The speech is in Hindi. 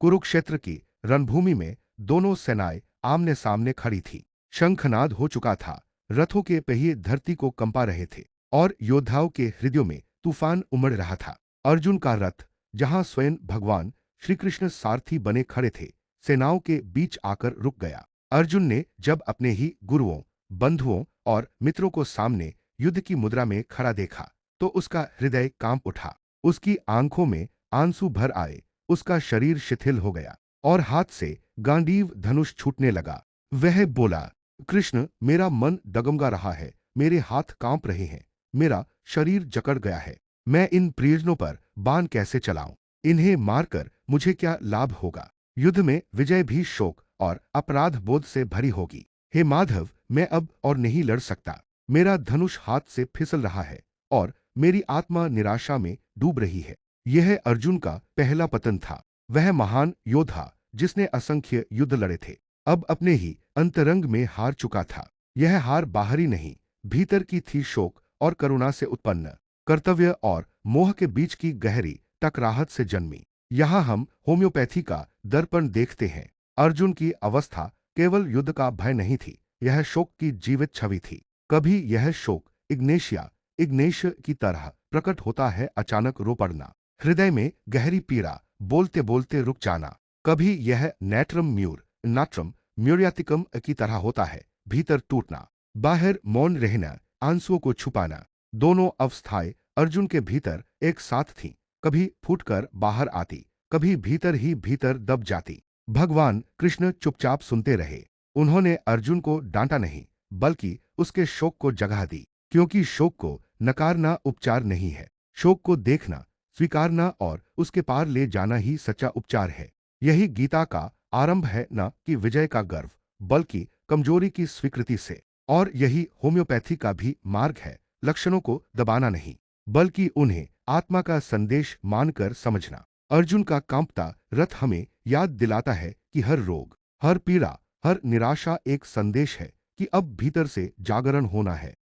कुरुक्षेत्र की रणभूमि में दोनों सेनाएं आमने सामने खड़ी थी। शंखनाद हो चुका था, रथों के पहिए धरती को कंपा रहे थे और योद्धाओं के हृदयों में तूफान उमड़ रहा था। अर्जुन का रथ, जहां स्वयं भगवान श्री कृष्ण सारथी बने खड़े थे, सेनाओं के बीच आकर रुक गया। अर्जुन ने जब अपने ही गुरुओं, बंधुओं और मित्रों को सामने युद्ध की मुद्रा में खड़ा देखा, तो उसका हृदय कांप उठा। उसकी आंखों में आंसू भर आए, उसका शरीर शिथिल हो गया और हाथ से गांडीव धनुष छूटने लगा। वह बोला, कृष्ण, मेरा मन डगमगा रहा है, मेरे हाथ कांप रहे हैं, मेरा शरीर जकड़ गया है। मैं इन प्रियजनों पर बाण कैसे चलाऊं? इन्हें मारकर मुझे क्या लाभ होगा? युद्ध में विजय भी शोक और अपराध बोध से भरी होगी। हे माधव, मैं अब और नहीं लड़ सकता। मेरा धनुष हाथ से फिसल रहा है और मेरी आत्मा निराशा में डूब रही है। यह अर्जुन का पहला पतन था। वह महान योद्धा जिसने असंख्य युद्ध लड़े थे, अब अपने ही अंतरंग में हार चुका था। यह हार बाहरी नहीं, भीतर की थी, शोक और करुणा से उत्पन्न, कर्तव्य और मोह के बीच की गहरी टकराहट से जन्मी। यहाँ हम होम्योपैथी का दर्पण देखते हैं। अर्जुन की अवस्था केवल युद्ध का भय नहीं थी, यह शोक की जीवित छवि थी। कभी यह शोक इग्नेश की तरह प्रकट होता है, अचानक रो पड़ना, हृदय में गहरी पीड़ा, बोलते बोलते रुक जाना। कभी यह नाट्रम म्यूरियातिकम की तरह होता है, भीतर टूटना, बाहर मौन रहना, आंसुओं को छुपाना। दोनों अवस्थाएं अर्जुन के भीतर एक साथ थीं, कभी फूटकर बाहर आती, कभी भीतर ही भीतर दब जाती। भगवान कृष्ण चुपचाप सुनते रहे। उन्होंने अर्जुन को डांटा नहीं, बल्कि उसके शोक को जगह दी, क्योंकि शोक को नकारना उपचार नहीं है। शोक को देखना, स्वीकारना और उसके पार ले जाना ही सच्चा उपचार है। यही गीता का आरंभ है, न कि विजय का गर्व, बल्कि कमजोरी की स्वीकृति से। और यही होम्योपैथी का भी मार्ग है, लक्षणों को दबाना नहीं, बल्कि उन्हें आत्मा का संदेश मानकर समझना। अर्जुन का कांपता रथ हमें याद दिलाता है कि हर रोग, हर पीड़ा, हर निराशा एक संदेश है कि अब भीतर से जागरण होना है।